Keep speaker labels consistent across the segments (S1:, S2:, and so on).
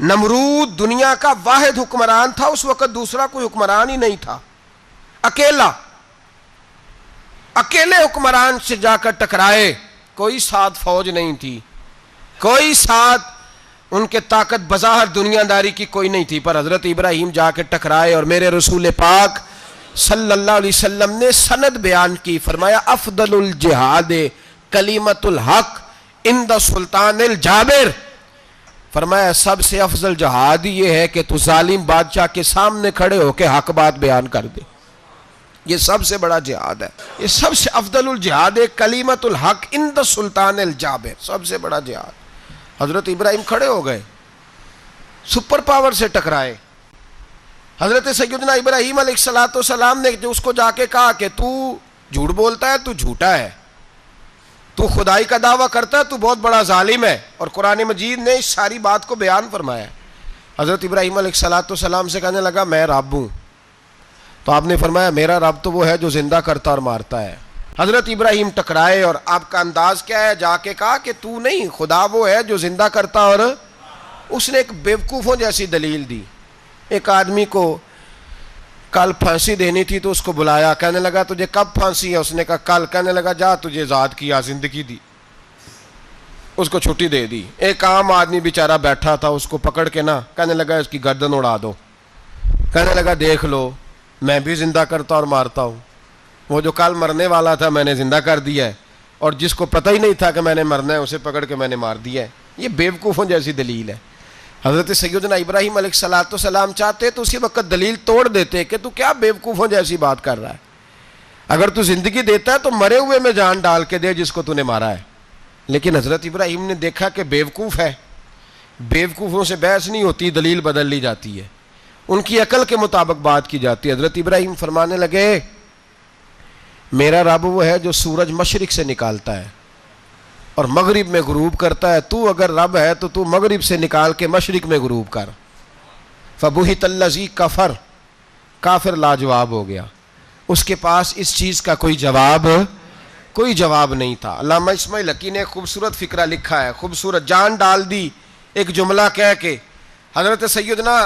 S1: نمرود دنیا کا واحد حکمران تھا، اس وقت دوسرا کوئی حکمران ہی نہیں تھا، اکیلے حکمران سے جا کر ٹکرائے، کوئی ساتھ فوج نہیں تھی، کوئی ساتھ ان کے طاقت بظاہر دنیا داری کی کوئی نہیں تھی، پر حضرت ابراہیم جا کے ٹکرائے اور میرے رسول پاک صلی اللہ علیہ وسلم نے سند بیان کی، فرمایا افضل الجہاد کلمۃ الحق عند سلطان الجابر، فرمایا سب سے افضل جہاد یہ ہے کہ تو ظالم بادشاہ کے سامنے کھڑے ہو کے حق بات بیان کر دے، یہ سب سے بڑا جہاد ہے، یہ سب سے افضل الجہاد کلمۃ الحق عند سلطان الجابر، سب سے بڑا جہاد۔ حضرت ابراہیم کھڑے ہو گئے، سپر پاور سے ٹکرائے۔ حضرت سیدنا ابراہیم علیہ السلام نے جو اس کو جا کے کہا کہ تو جھوٹ بولتا ہے، تو جھوٹا ہے، تو خدائی کا دعویٰ کرتا ہے، تو بہت بڑا ظالم ہے، اور قرآن مجید نے اس ساری بات کو بیان فرمایا ہے۔ حضرت ابراہیم علیہ السلام سے کہنے لگا میں رب ہوں، تو آپ نے فرمایا میرا رب تو وہ ہے جو زندہ کرتا اور مارتا ہے۔ حضرت ابراہیم ٹکرائے اور آپ کا انداز کیا ہے؟ جا کے کہا کہ تو نہیں، خدا وہ ہے جو زندہ کرتا، اور اس نے ایک بیوقوفوں جیسی دلیل دی۔ ایک آدمی کو کل پھانسی دینی تھی تو اس کو بلایا، کہنے لگا تجھے کب پھانسی ہے؟ اس نے کہا کل۔ کہنے لگا جا تجھے آزاد کیا، زندگی دی، اس کو چھٹی دے دی۔ ایک عام آدمی بیچارہ بیٹھا تھا، اس کو پکڑ کے نا کہنے لگا اس کی گردن اڑا دو، کہنے لگا دیکھ لو میں بھی زندہ کرتا اور مارتا ہوں، وہ جو کل مرنے والا تھا میں نے زندہ کر دیا ہے، اور جس کو پتہ ہی نہیں تھا کہ میں نے مرنا ہے اسے پکڑ کے میں نے مار دیا ہے۔ یہ بیوقوفوں جیسی دلیل ہے۔ حضرت سیدنا ابراہیم علیہ السلام چاہتے تو اسی وقت دلیل توڑ دیتے کہ تو کیا بیوقوفوں جیسی بات کر رہا ہے، اگر تو زندگی دیتا ہے تو مرے ہوئے میں جان ڈال کے دے جس کو تو نے مارا ہے۔ لیکن حضرت ابراہیم نے دیکھا کہ بیوقوف ہے، بیوقوفوں سے بحث نہیں ہوتی، دلیل بدل لی جاتی ہے، ان کی عقل کے مطابق بات کی جاتی ہے۔ حضرت ابراہیم فرمانے لگے میرا رب وہ ہے جو سورج مشرق سے نکالتا ہے اور مغرب میں غروب کرتا ہے، تو اگر رب ہے تو تو مغرب سے نکال کے مشرق میں غروب کر۔ فبہت الذی کفر، کافر لاجواب ہو گیا، اس کے پاس اس چیز کا کوئی جواب نہیں تھا۔ علامہ اسماعیل حقی نے خوبصورت فقرہ لکھا ہے، خوبصورت جان ڈال دی ایک جملہ کہہ کے۔ حضرت سیدنا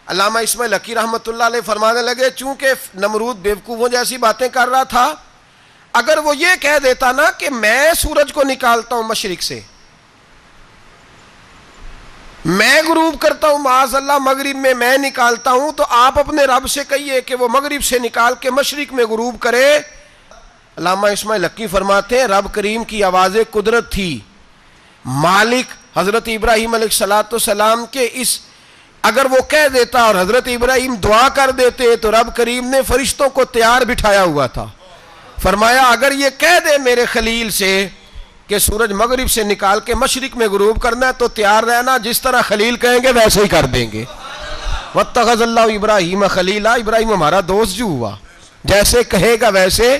S1: علامہ اسماعیل حقی رحمۃ اللہ علیہ فرمانے لگے چونکہ نمرود بیوقوفوں جیسی باتیں کر رہا تھا، اگر وہ یہ کہہ دیتا نا کہ میں سورج کو نکالتا ہوں مشرق سے، میں غروب کرتا ہوں معاذ اللہ مغرب میں میں نکالتا ہوں، تو آپ اپنے رب سے کہیے کہ وہ مغرب سے نکال کے مشرق میں غروب کرے۔ علامہ اسماعیل حقی فرماتے ہیں رب کریم کی آواز قدرت تھی، مالک حضرت ابراہیم علیہ السلام کے اس اگر وہ کہہ دیتا اور حضرت ابراہیم دعا کر دیتے تو رب کریم نے فرشتوں کو تیار بٹھایا ہوا تھا، فرمایا اگر یہ کہہ دے میرے خلیل سے کہ سورج مغرب سے نکال کے مشرق میں غروب کرنا ہے تو تیار رہنا، جس طرح خلیل کہیں گے ویسے ہی کر دیں گے۔ واتخذ اللہ ابراہیم خلیلا، ابراہیم ہمارا دوست جو ہوا، جیسے کہے گا ویسے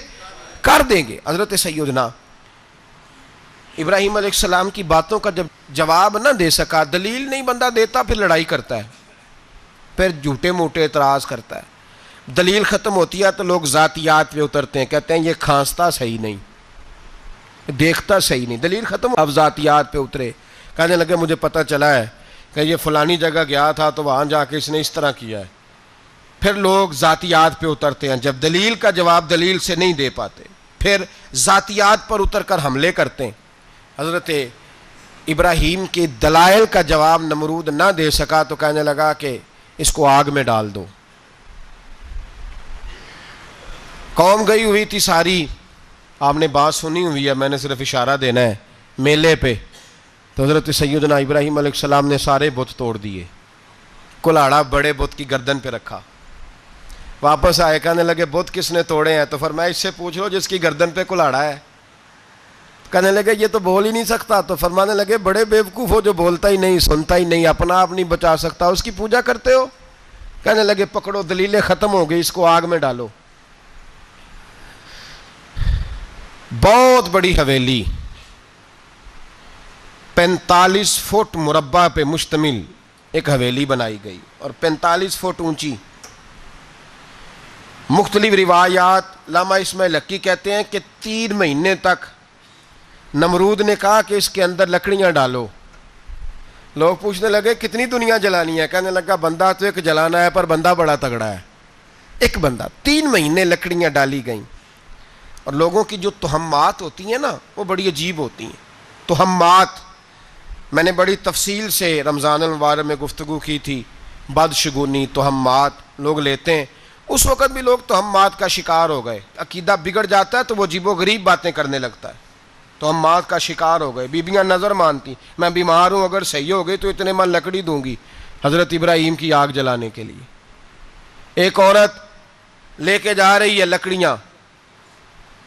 S1: کر دیں گے۔ حضرت سیدنا ابراہیم علیہ السلام کی باتوں کا جب جواب نہ دے سکا، دلیل نہیں بندہ دیتا، پھر لڑائی کرتا ہے، پھر جھوٹے موٹے اعتراض کرتا ہے۔ دلیل ختم ہوتی ہے تو لوگ ذاتیات پہ اترتے ہیں، کہتے ہیں یہ کھانستا صحیح نہیں، دیکھتا صحیح نہیں، دلیل ختم۔ اب ذاتیات پہ اترے، کہنے لگے مجھے پتہ چلا ہے کہ یہ فلانی جگہ گیا تھا تو وہاں جا کے اس نے اس طرح کیا ہے۔ پھر لوگ ذاتیات پہ اترتے ہیں، جب دلیل کا جواب دلیل سے نہیں دے پاتے پھر ذاتیات پر اتر کر حملے کرتے ہیں۔ حضرت ابراہیم کے دلائل کا جواب نمرود نہ دے سکا تو کہنے لگا کہ اس کو آگ میں ڈال دو۔ قوم گئی ہوئی تھی ساری، آپ نے بات سنی ہوئی ہے، میں نے صرف اشارہ دینا ہے، میلے پہ تو حضرت سیدنا ابراہیم علیہ السلام نے سارے بت توڑ دیے، کلاڑا بڑے بت کی گردن پہ رکھا، واپس آئے کہنے لگے بت کس نے توڑے ہیں؟ تو فرمایا اس سے پوچھ لو جس کی گردن پہ کلاڑا ہے۔ کہنے لگے یہ تو بول ہی نہیں سکتا، تو فرمانے لگے بڑے بیوقوف ہو، جو بولتا ہی نہیں سنتا ہی نہیں اپنا آپ نہیں بچا سکتا اس کی پوجا کرتے ہو۔ کہنے لگے پکڑو دلیلیں ختم ہو گئی، اس کو آگ میں ڈالو۔ بہت بڑی حویلی 45 فٹ مربع پہ مشتمل ایک حویلی بنائی گئی اور 45 فٹ اونچی۔ مختلف روایات، علامہ اسماعیل حقی کہتے ہیں کہ 3 مہینے تک نمرود نے کہا کہ اس کے اندر لکڑیاں ڈالو، لوگ پوچھنے لگے کتنی دنیا جلانی ہے؟ کہنے لگا بندہ تو ایک جلانا ہے، پر بندہ بڑا تگڑا ہے، ایک بندہ۔ 3 مہینے لکڑیاں ڈالی گئیں، اور لوگوں کی جو تہمات ہوتی ہیں نا وہ بڑی عجیب ہوتی ہیں۔ تہمات میں نے بڑی تفصیل سے رمضان المبارک میں گفتگو کی تھی، بدشگونی، تہمات لوگ لیتے ہیں۔ اس وقت بھی لوگ تہمات کا شکار ہو گئے، عقیدہ بگڑ جاتا ہے تو وہ عجیب و غریب باتیں کرنے لگتا ہے، تہمات کا شکار ہو گئے۔ بیبیاں نظر مانتی، میں بیمار ہوں، اگر صحیح ہو گئی تو اتنے من لکڑی دوں گی حضرت ابراہیم کی آگ جلانے کے لیے۔ ایک عورت لے کے جا رہی ہے لکڑیاں،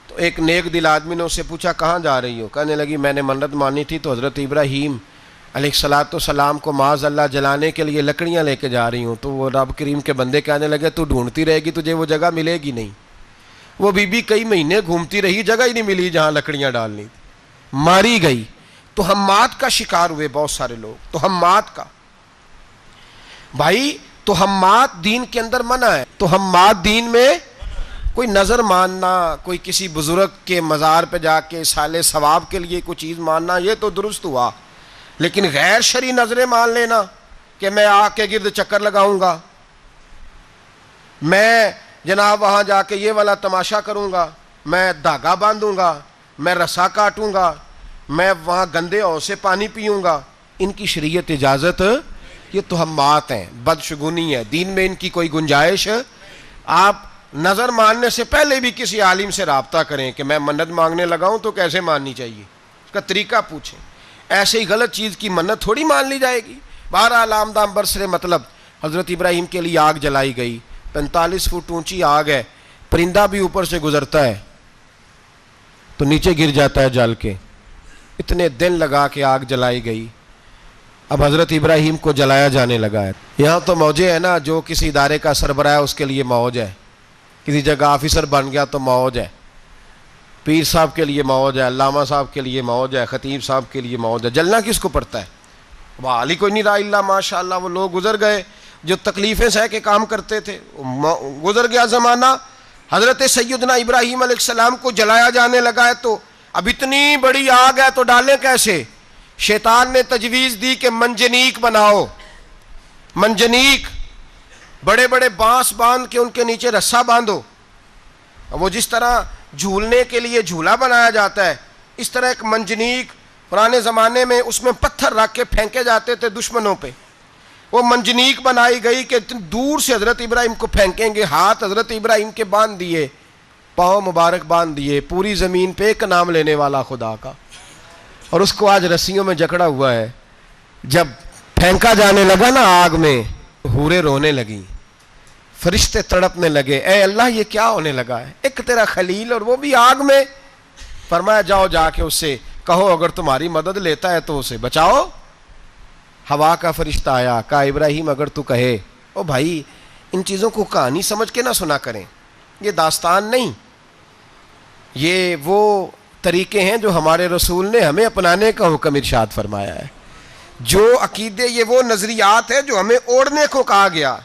S1: تو ایک نیک دل آدمی نے اس سے پوچھا کہاں جا رہی ہو؟ کہنے لگی میں نے منت مانی تھی تو حضرت ابراہیم علیہ السلام کو معاذ اللہ جلانے کے لیے لکڑیاں لے کے جا رہی ہوں۔ تو وہ رب کریم کے بندے کہنے لگے تو ڈھونڈتی رہے گی، تجھے وہ جگہ ملے گی نہیں۔ وہ بی بی کئی مہینے گھومتی رہی، جگہ ہی نہیں ملی جہاں لکڑیاں ڈالنی تھی، ماری گئی۔ تہمات کا شکار ہوئے بہت سارے لوگ، تہمات کا۔ بھائی تہمات دین کے اندر منع ہے، تہمات دین میں کوئی نظر ماننا، کوئی کسی بزرگ کے مزار پہ جا کے سالے ثواب کے لیے کوئی چیز ماننا، یہ تو درست ہوا، لیکن غیر شرعی نظریں مان لینا کہ میں آگ کے گرد چکر لگاؤں گا، میں جناب وہاں جا کے یہ والا تماشا کروں گا، میں دھاگا باندھوں گا، میں رسا کاٹوں گا، میں وہاں گندے اور سے پانی پیوں گا، ان کی شریعت اجازت، یہ تہمات ہیں، بدشگونی ہے، دین میں ان کی کوئی گنجائش۔ آپ نظر ماننے سے پہلے بھی کسی عالم سے رابطہ کریں کہ میں منت مانگنے لگا ہوں تو کیسے ماننی چاہیے، اس کا طریقہ پوچھیں۔ ایسے ہی غلط چیز کی منت تھوڑی مان لی جائے گی۔ بہرحال آمدام برسر مطلب حضرت ابراہیم کے لیے آگ جلائی گئی، 45 فٹ اونچی آگ ہے، پرندہ بھی اوپر سے گزرتا ہے تو نیچے گر جاتا ہے جل کے، اتنے دن لگا کے آگ جلائی گئی۔ اب حضرت ابراہیم کو جلایا جانے لگا ہے۔ یہاں تو موجیں ہیں نا، جو کسی ادارے کا سربراہ ہے اس کے لیے موج ہے، کسی جگہ آفیسر بن گیا تو موج ہے، پیر صاحب کے لیے موج ہے، علامہ صاحب کے لیے موج ہے، خطیب صاحب کے لیے موج ہے۔ جلنا کس کو پڑتا ہے؟ بحالی کوئی نہیں رہا اللہ ماشاء اللہ، وہ لوگ گزر گئے جو تکلیفیں سہ کے کام کرتے تھے، گزر گیا زمانہ۔ حضرت سیدنا ابراہیم علیہ السلام کو جلایا جانے لگا ہے، تو اب اتنی بڑی آگ ہے تو ڈالیں کیسے؟ شیطان نے تجویز دی کہ منجنیق بناؤ، منجنیق، بڑے بڑے بانس باندھ کے ان کے نیچے رسا باندھو، وہ جس طرح جھولنے کے لیے جھولا بنایا جاتا ہے اس طرح ایک منجنیق پرانے زمانے میں، اس میں پتھر رکھ کے پھینکے جاتے تھے دشمنوں پہ، وہ منجنیق بنائی گئی کہ دور سے حضرت ابراہیم کو پھینکیں گے۔ ہاتھ حضرت ابراہیم کے باندھ دیے، پاؤں مبارک باندھ دیے، پوری زمین پہ ایک نام لینے والا خدا کا، اور اس کو آج رسیوں میں جکڑا ہوا ہے۔ جب پھینکا جانے لگا نا آگ میں، حوریں رونے لگیں، فرشتے تڑپنے لگے، اے اللہ یہ کیا ہونے لگا ہے؟ ایک تیرا خلیل اور وہ بھی آگ میں۔ فرمایا جاؤ جا کے اس سے کہو اگر تمہاری مدد لیتا ہے تو اسے بچاؤ۔ ہوا کا فرشتہ آیا، کہا ابراہیم اگر تو کہے۔ او بھائی ان چیزوں کو کہانی سمجھ کے نہ سنا کریں، یہ داستان نہیں، یہ وہ طریقے ہیں جو ہمارے رسول نے ہمیں اپنانے کا حکم ارشاد فرمایا ہے، جو عقیدے، یہ وہ نظریات ہیں جو ہمیں اوڑھنے کو کہا گیا،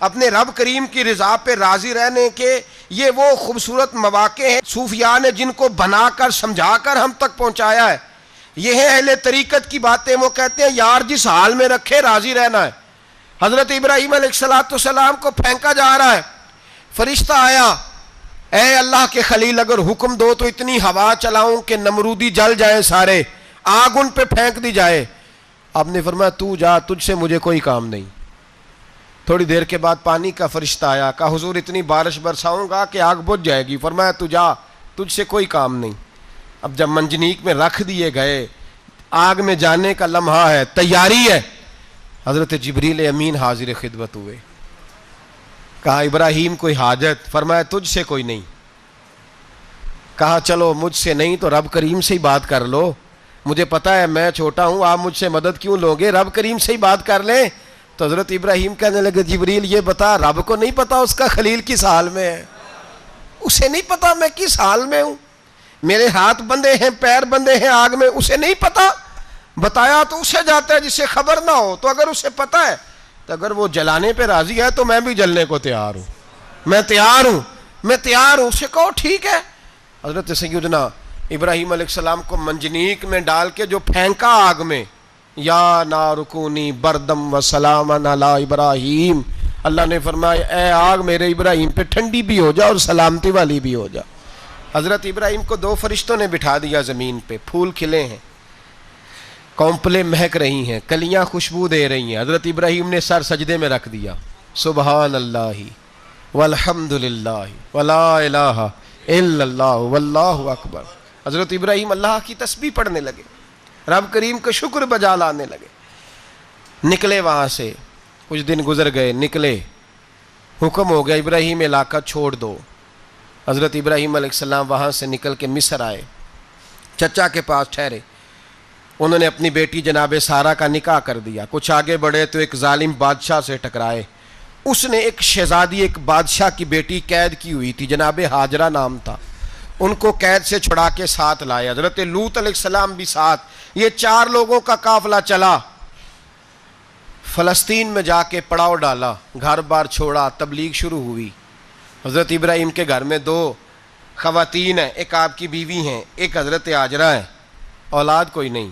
S1: اپنے رب کریم کی رضا پہ راضی رہنے کے یہ وہ خوبصورت مواقع ہیں صوفیاء نے جن کو بنا کر سمجھا کر ہم تک پہنچایا ہے۔ یہ ہے اہل طریقت کی باتیں، وہ کہتے ہیں یار جس حال میں رکھے راضی رہنا ہے۔ حضرت ابراہیم علیہ السلام کو پھینکا جا رہا ہے، فرشتہ آیا، اے اللہ کے خلیل اگر حکم دو تو اتنی ہوا چلاؤں کہ نمرودی جل جائیں سارے، آگ ان پہ پھینک دی جائے۔ آپ نے فرمایا تو جا، تجھ سے مجھے کوئی کام نہیں۔ تھوڑی دیر کے بعد پانی کا فرشتہ آیا، کہا حضور اتنی بارش برساؤں گا کہ آگ بجھ جائے گی۔ فرمایا تو جا، تجھ سے کوئی کام نہیں۔ اب جب منجنیق میں رکھ دیے گئے، آگ میں جانے کا لمحہ ہے، تیاری ہے، حضرت جبریل امین حاضر خدمت ہوئے، کہا ابراہیم کوئی حاجت؟ فرمایا تجھ سے کوئی نہیں۔ کہا چلو مجھ سے نہیں تو رب کریم سے ہی بات کر لو، مجھے پتا ہے میں چھوٹا ہوں، آپ مجھ سے مدد کیوں لو گے، رب کریم سے ہی بات کر لیں۔ تو حضرت ابراہیم کہنے لگے جبریل یہ بتا، رب کو نہیں پتا اس کا خلیل کس حال میں ہے؟ اسے نہیں پتا میں کس حال میں ہوں، میرے ہاتھ بندھے ہیں، پیر بندھے ہیں آگ میں، اسے نہیں پتا؟ بتایا تو اسے جاتا ہے جسے خبر نہ ہو، تو اگر اسے پتا ہے تو اگر وہ جلانے پہ راضی ہے تو میں بھی جلنے کو تیار ہوں، میں تیار ہوں، میں تیار ہوں۔ اسے کہو ٹھیک ہے۔ حضرت سیدنا ابراہیم علیہ السلام کو منجنیق میں ڈال کے جو پھینکا آگ میں، یا نارکونی بردم و سلامن علی ابراہیم، اللہ نے فرمایا اے آگ میرے ابراہیم پہ ٹھنڈی بھی ہو جا اور سلامتی والی بھی ہو جا۔ حضرت ابراہیم کو 2 فرشتوں نے بٹھا دیا زمین پہ، پھول کھلے ہیں، کونپلیں مہک رہی ہیں، کلیاں خوشبو دے رہی ہیں۔ حضرت ابراہیم نے سر سجدے میں رکھ دیا، سبحان اللہ والحمد للہ ولا الہ الا اللہ واللہ اکبر۔ حضرت ابراہیم اللہ کی تسبیح پڑھنے لگے، رب کریم کا شکر بجا لانے لگے۔ نکلے وہاں سے، کچھ دن گزر گئے، نکلے، حکم ہو گیا ابراہیم علاقہ چھوڑ دو۔ حضرت ابراہیم علیہ السلام وہاں سے نکل کے مصر آئے، چچا کے پاس ٹھہرے۔ انہوں نے اپنی بیٹی جناب سارہ کا نکاح کر دیا۔ کچھ آگے بڑھے تو ایک ظالم بادشاہ سے ٹکرائے، اس نے ایک شہزادی، ایک بادشاہ کی بیٹی قید کی ہوئی تھی، جناب ہاجرہ نام تھا، ان کو قید سے چھڑا کے ساتھ لائے۔ حضرت لوط علیہ السلام بھی ساتھ، یہ 4 لوگوں کا قافلہ چلا، فلسطین میں جا کے پڑاؤ ڈالا، گھر بار چھوڑا، تبلیغ شروع ہوئی۔ حضرت ابراہیم کے گھر میں 2 خواتین ہیں، ایک آپ کی بیوی ہیں، ایک حضرت ہاجرہ ہیں، اولاد کوئی نہیں،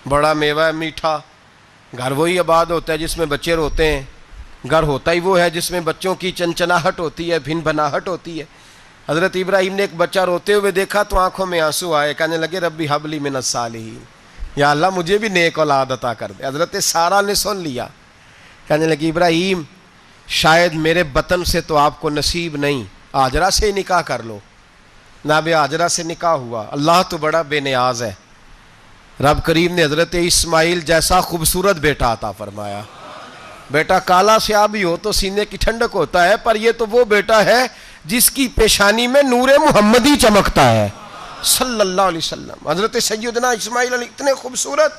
S1: بڑا میوہ ہے میٹھا، گھر وہی آباد ہوتا ہے جس میں بچے روتے ہیں، گھر ہوتا ہی وہ ہے جس میں بچوں کی چنچناہٹ ہوتی ہے، بھن بھناہٹ ہوتی ہے۔ حضرت ابراہیم نے ایک بچہ روتے ہوئے دیکھا تو آنکھوں میں آنسو آئے، کہنے لگے ربی حب لی من الصالحین، یا اللہ مجھے بھی نیک اولاد عطا کر دے۔ حضرت سارہ نے سن لیا، کہنے لگی ابراہیم شاید میرے بطن سے تو آپ کو نصیب نہیں، ہاجرہ سے نکاح کر لو۔ جناب ہاجرہ سے نکاح ہوا۔ اللہ تو بڑا بے نیاز ہے، رب کریم نے حضرت اسماعیل جیسا خوبصورت بیٹا عطا فرمایا۔ بیٹا کالا سیاہ بھی ہو تو سینے کی ٹھنڈک ہوتا ہے، پر یہ تو وہ بیٹا ہے جس کی پیشانی میں نور محمدی چمکتا ہے صلی اللہ علیہ وسلم۔ حضرت سیدنا اسماعیل علیہ اتنے خوبصورت،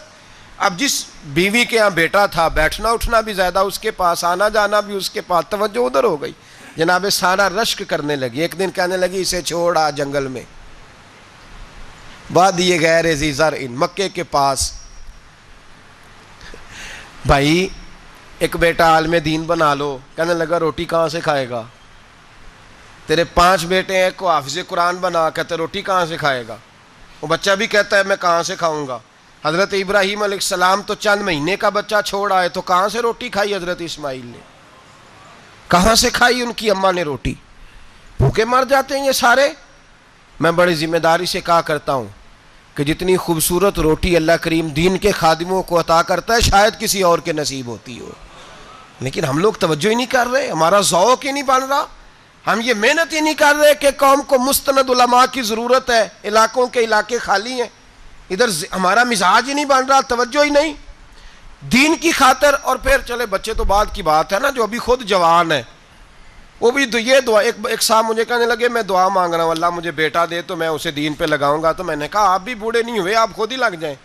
S1: اب جس بیوی کے ہاں بیٹا تھا، بیٹھنا اٹھنا بھی زیادہ اس کے پاس، آنا جانا بھی اس کے پاس، توجہ ادھر ہو گئی۔ جناب سارہ رشک کرنے لگی، ایک دن کہنے لگی اسے چھوڑ آ جنگل میں، وادی غیر ذی زرع، مکے کے پاس۔ بھائی ایک بیٹا عالم دین بنا لو، کہنے لگا روٹی کہاں سے کھائے گا؟ تیرے 5 بیٹے ہیں، کو حافظ قرآن بنا، کہتے روٹی کہاں سے کھائے گا؟ وہ بچہ بھی کہتا ہے میں کہاں سے کھاؤں گا؟ حضرت ابراہیم علیہ السلام تو چند مہینے کا بچہ چھوڑ آئے، تو کہاں سے روٹی کھائی حضرت اسماعیل نے؟ کہاں سے کھائی ان کی اماں نے روٹی؟ بھوکے مر جاتے ہیں یہ سارے۔ میں بڑی ذمہ داری سے کہا کرتا ہوں کہ جتنی خوبصورت روٹی اللہ کریم دین کے خادموں کو عطا کرتا ہے شاید کسی اور کے نصیب ہوتی ہو، لیکن ہم لوگ توجہ ہی نہیں کر رہے، ہمارا ذوق ہی نہیں بن رہا، ہم یہ محنت ہی نہیں کر رہے کہ قوم کو مستند علماء کی ضرورت ہے، علاقوں کے علاقے خالی ہیں، ادھر ہمارا مزاج ہی نہیں بن رہا، توجہ ہی نہیں دین کی خاطر۔ اور پھر چلے بچے تو بعد کی بات ہے نا، جو ابھی خود جوان ہے وہ بھی یہ دعا، ایک صاحب مجھے کہنے لگے میں دعا مانگ رہا ہوں اللہ مجھے بیٹا دے تو میں اسے دین پہ لگاؤں گا، تو میں نے کہا آپ بھی بوڑھے نہیں ہوئے، آپ خود ہی لگ جائیں،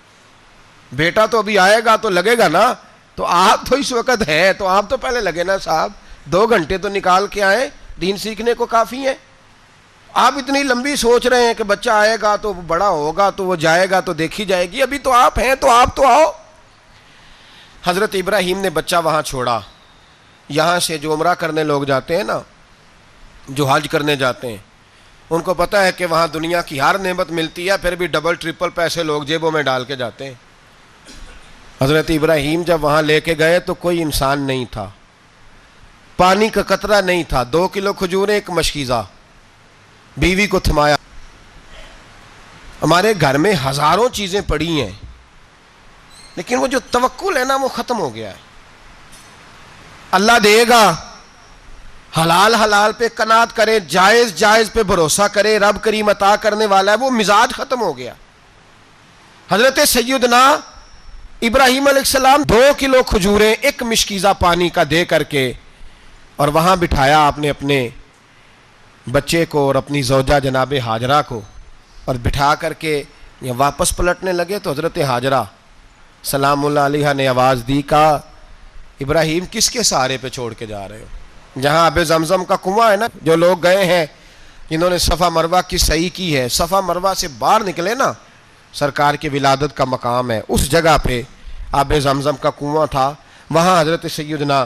S1: بیٹا تو ابھی آئے گا تو لگے گا نا، تو آپ تو اس وقت ہے تو آپ تو پہلے لگے نا صاحب، 2 گھنٹے تو نکال کے آئیں، دین سیکھنے کو کافی ہے۔ آپ اتنی لمبی سوچ رہے ہیں کہ بچہ آئے گا تو بڑا ہوگا تو وہ جائے گا تو دیکھی جائے گی، ابھی تو آپ ہیں تو آپ تو آؤ۔ حضرت ابراہیم نے بچہ وہاں چھوڑا۔ یہاں سے جو عمرہ کرنے لوگ جاتے ہیں نا، جو حج کرنے جاتے ہیں، ان کو پتہ ہے کہ وہاں دنیا کی ہر نعمت ملتی ہے، پھر بھی ڈبل ٹرپل پیسے لوگ جیبوں میں ڈال کے جاتے ہیں۔ حضرت ابراہیم جب وہاں لے کے گئے تو کوئی انسان نہیں تھا، پانی کا قطرہ نہیں تھا، 2 کلو کھجوریں، ایک مشکیزہ، بیوی کو تھمایا۔ ہمارے گھر میں ہزاروں چیزیں پڑی ہیں، لیکن وہ جو توکل ہے نا وہ ختم ہو گیا ہے۔ اللہ دے گا، حلال حلال پہ قناعت کرے، جائز جائز پہ بھروسہ کرے، رب کریم عطا کرنے والا ہے، وہ مزاج ختم ہو گیا۔ حضرت سیدنا ابراہیم علیہ السلام 2 کلو کھجوریں، ایک مشکیزہ پانی کا دے کر کے، اور وہاں بٹھایا آپ نے اپنے بچے کو اور اپنی زوجہ جناب ہاجرہ کو، اور بٹھا کر کے واپس پلٹنے لگے تو حضرت ہاجرہ سلام اللہ علیہ نے آواز دی، کہا ابراہیم کس کے سہارے پہ چھوڑ کے جا رہے ہو؟ جہاں آب زمزم کا کنواں ہے نا، جو لوگ گئے ہیں جنہوں نے صفا مروہ کی صحیح کی ہے، صفا مروہ سے باہر نکلے نا، سرکار کی ولادت کا مقام ہے، اس جگہ پہ آب زمزم کا کنواں تھا، وہاں حضرت سیدنا